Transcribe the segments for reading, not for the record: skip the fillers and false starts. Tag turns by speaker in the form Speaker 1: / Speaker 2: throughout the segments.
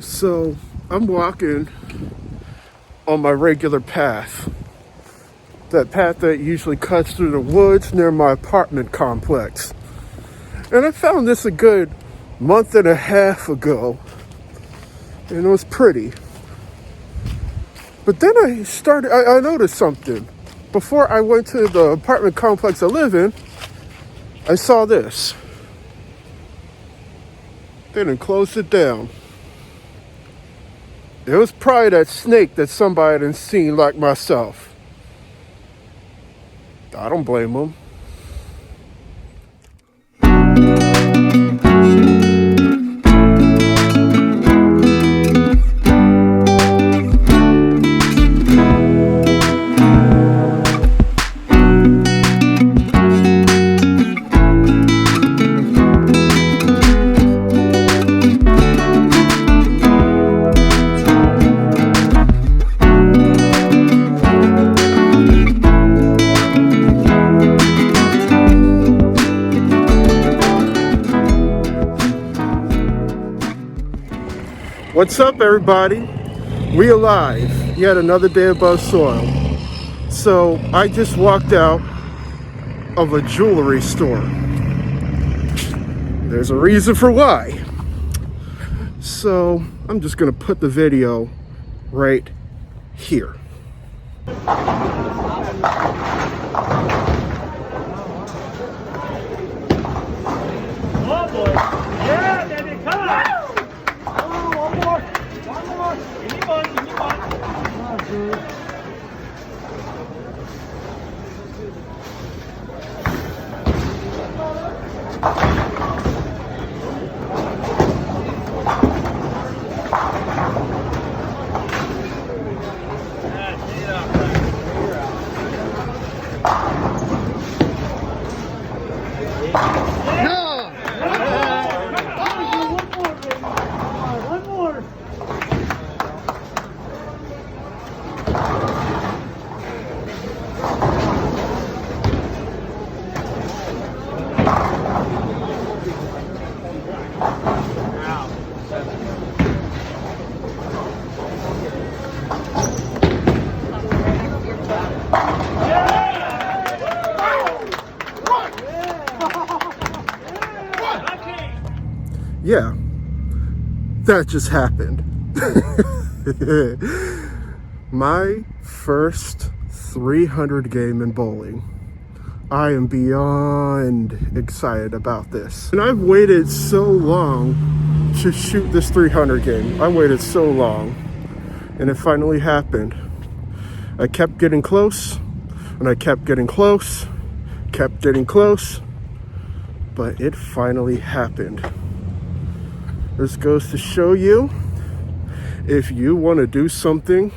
Speaker 1: So I'm walking on my regular path, that path that usually cuts through the woods near my apartment complex. And I found this a good month and a half ago, and it was pretty. But then I noticed something. Before I went to the apartment complex I live in, I saw this. They done closed it down. It was probably that snake that somebody done seen like myself. I don't blame them. What's up, everybody? We alive. Yet another day above soil. So I just walked out of a jewelry store. There's a reason for why. So I'm just gonna put the video right here.
Speaker 2: Oh boy. Yeah, baby, come on. Oh, one more. One more. Give me one, give me one. One more.
Speaker 1: Yeah, that just happened. My first 300 game in bowling. I am beyond excited about this. And I've waited so long to shoot this 300 game. I waited so long, and it finally happened. I kept getting close, and I kept getting close, kept getting close, but it finally happened. This goes to show you, if you want to do something,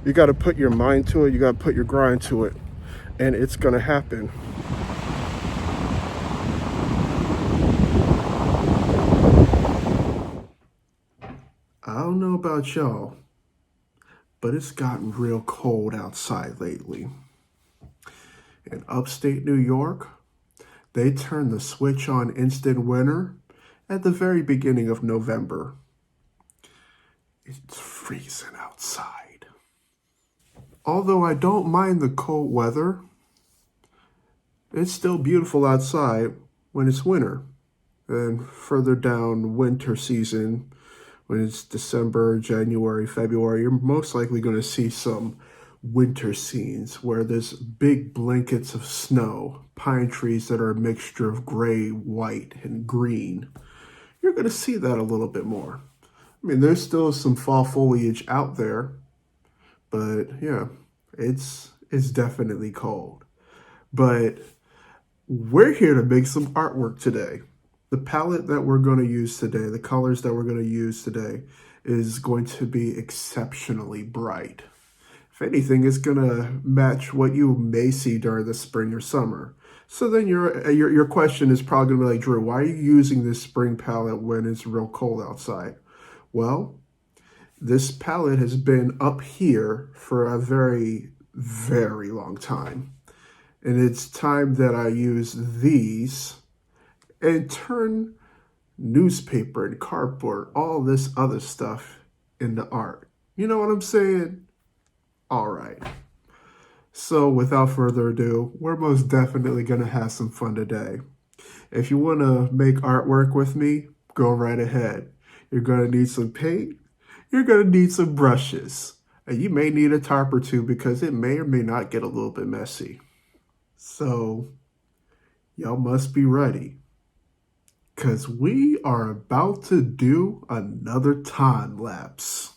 Speaker 1: you got to put your mind to it, you got to put your grind to it, and it's going to happen. I don't know about y'all, but it's gotten real cold outside lately. In upstate New York, they turned the switch on instant winter at the very beginning of November. It's freezing outside. Although I don't mind the cold weather, it's still beautiful outside when it's winter. And further down winter season, when it's December, January, February, you're most likely going to see some winter scenes where there's big blankets of snow, pine trees that are a mixture of gray, white, and green. You're going to see that a little bit more. I mean, there's still some fall foliage out there, but yeah, it's definitely cold. But we're here to make some artwork today. The palette that we're going to use today, the colors that we're going to use today, is going to be exceptionally bright. If anything, it's going to match what you may see during the spring or summer. So then your question is probably going to be like, Drew, why are you using this spring palette when it's real cold outside? Well, this palette has been up here for a very, very long time. And it's time that I use these and turn newspaper and cardboard, all this other stuff in the art. You know what I'm saying? All right. So without further ado, we're most definitely going to have some fun today. If you want to make artwork with me, go right ahead. You're going to need some paint. You're going to need some brushes. And you may need a tarp or two because it may or may not get a little bit messy. So y'all must be ready, because we are about to do another time lapse.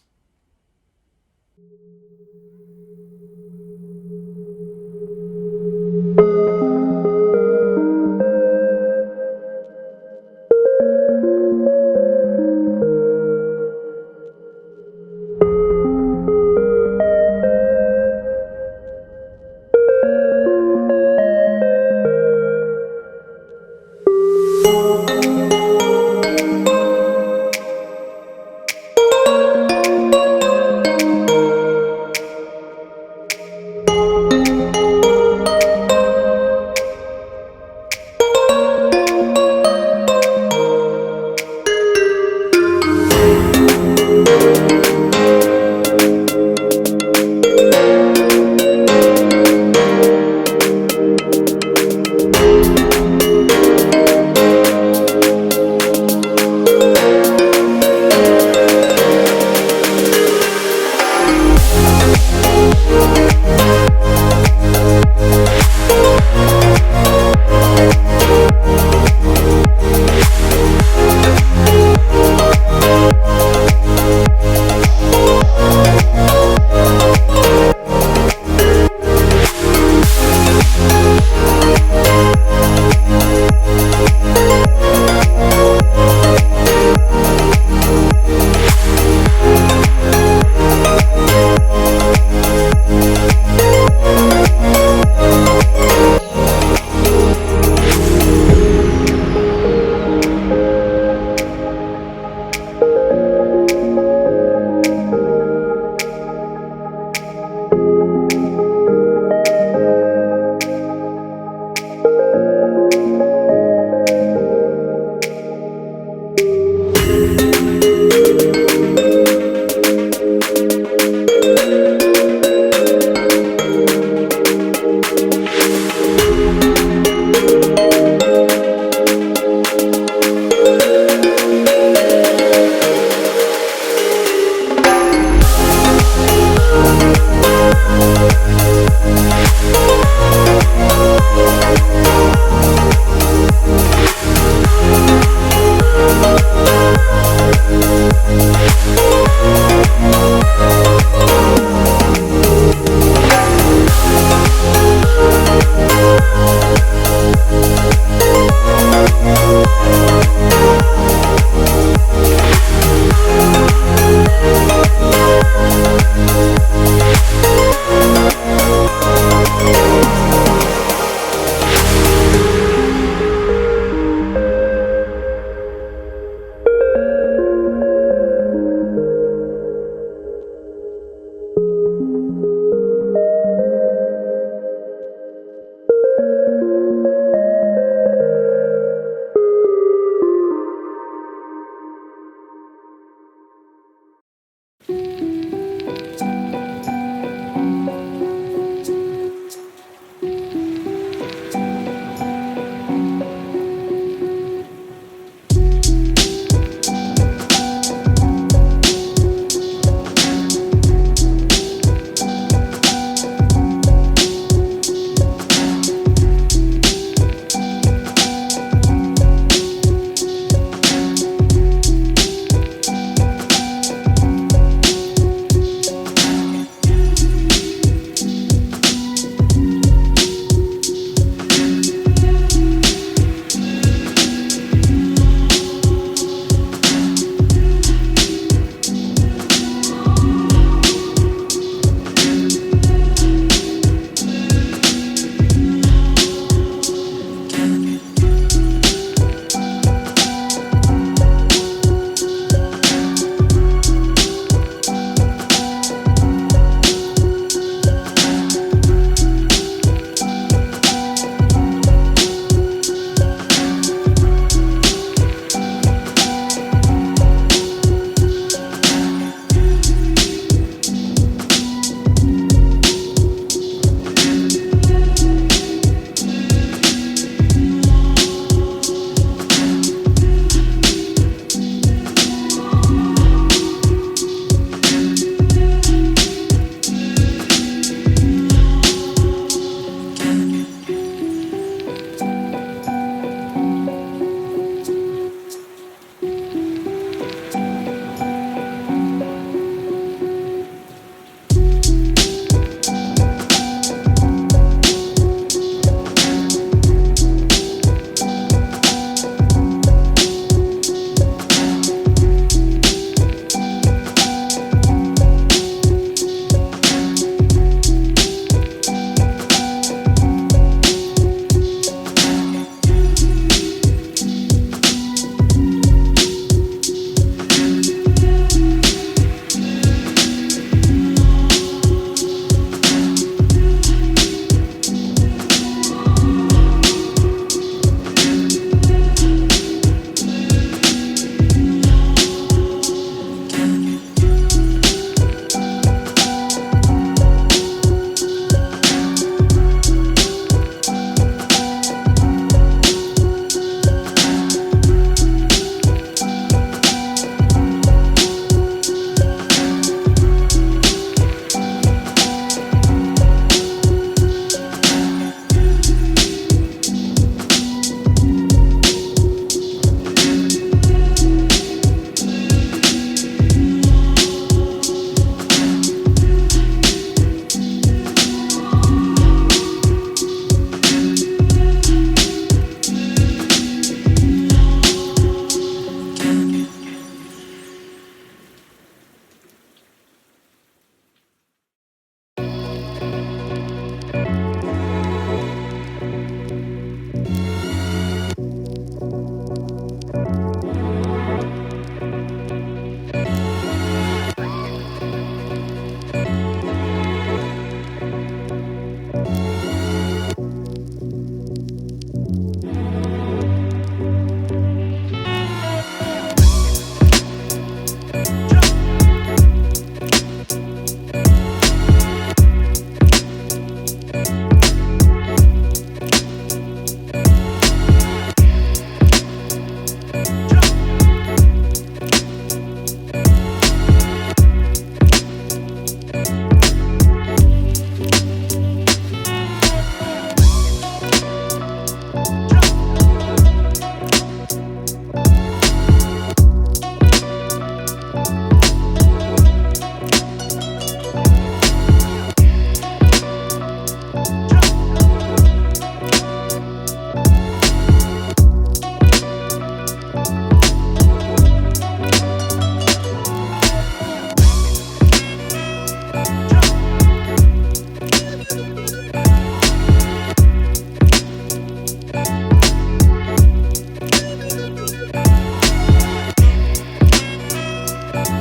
Speaker 1: Bye.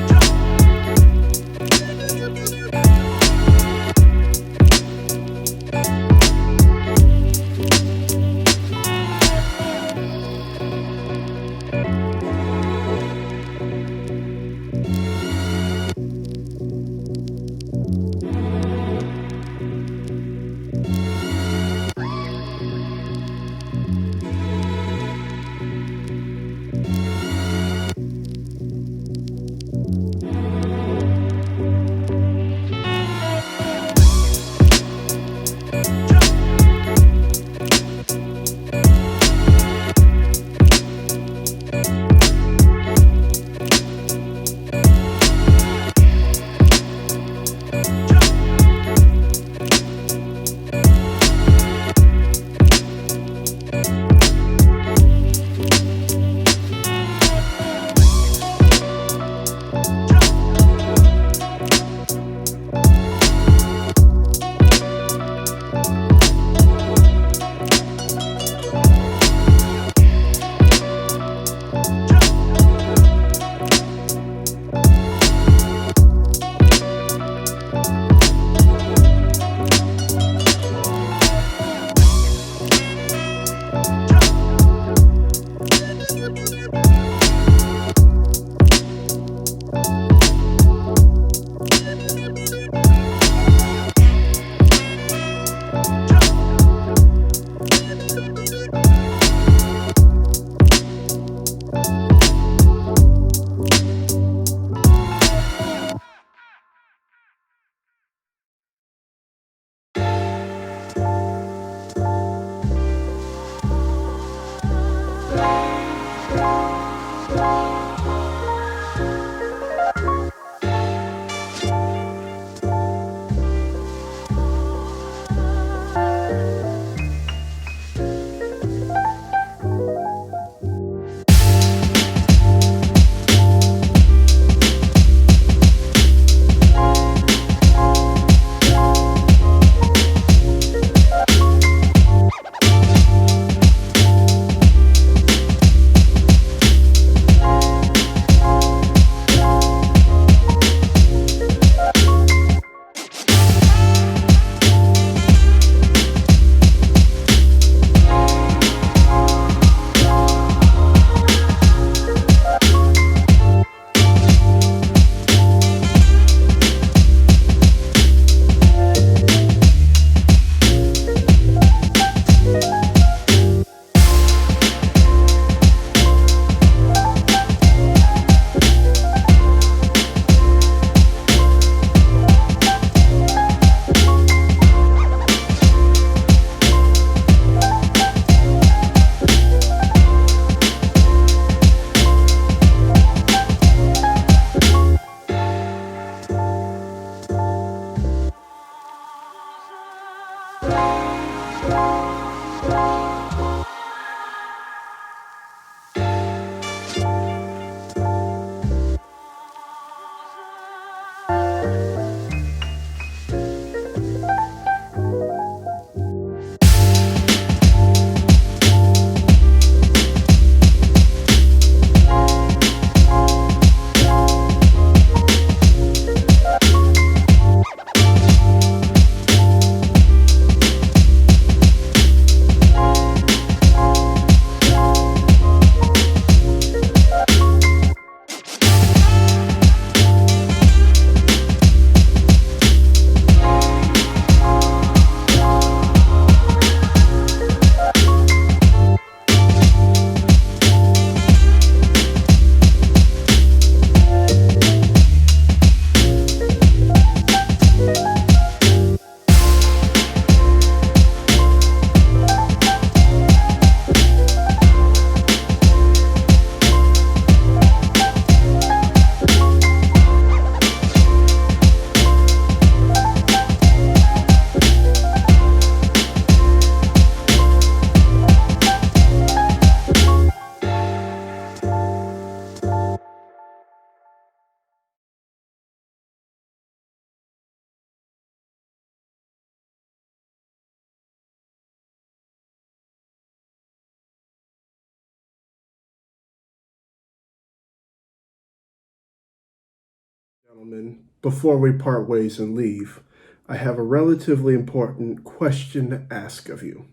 Speaker 1: Gentlemen, before we part ways and leave, I have a relatively important question to ask of you.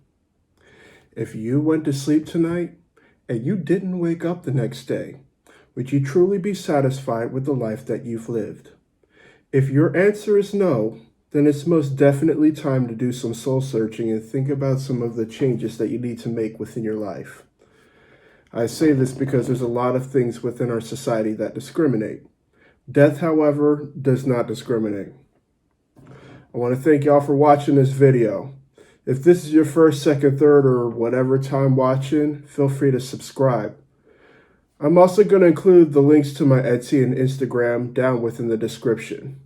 Speaker 1: If you went to sleep tonight and you didn't wake up the next day, would you truly be satisfied with the life that you've lived? If your answer is no, then it's most definitely time to do some soul searching and think about some of the changes that you need to make within your life. I say this because there's a lot of things within our society that discriminate. Death, however, does not discriminate. I want to thank y'all for watching this video. If this is your first, second, third, or whatever time watching, feel free to subscribe. I'm also going to include the links to my Etsy and Instagram down within the description.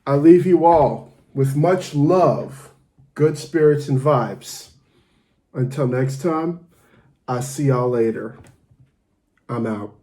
Speaker 1: I leave you all with much love, good spirits, and vibes. Until next time, I'll see y'all later. I'm out.